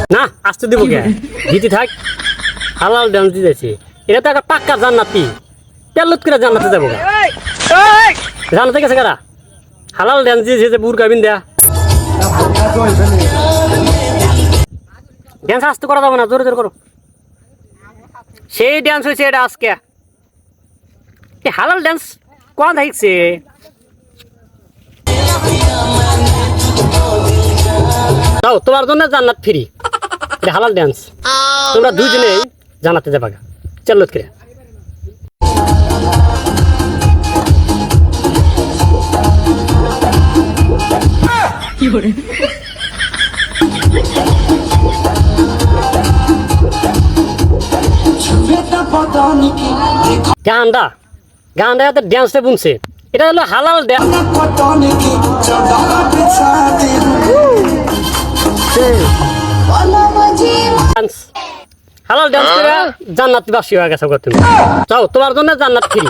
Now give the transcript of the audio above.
না আসতে দেবো কে দিতে থাক হালাল ডান্স দিতেছি এটা তো একটা পাক্কা জান্নাতি তেলত করে জান্নাতে যাবো জান্নাতে গেছে কারা হালাল ডান্স দিয়েছে যে বুর কাবিন দেয়া ড্যান্স আসতে করা যাবে না জোরে জোরে করো সেই ড্যান্স হয়েছে এটা আজকে হালাল ড্যান্স কোন দেখছে তাও তোমার জন্য জান্নাত ফ্রি এটা হালাল ড্যান্স তোমরা দুজনেই জানাতে যাবা চলো করে কি করে গান্ডা গান্ডা এত ড্যান্সে বুনছে এটা হলো হালাল ড্যান্স হালাল ড্যান্স করে জান্নাত বাসী হয়ে গেছে তুমি যাও তোমার জন্য জান্নাত ফ্রি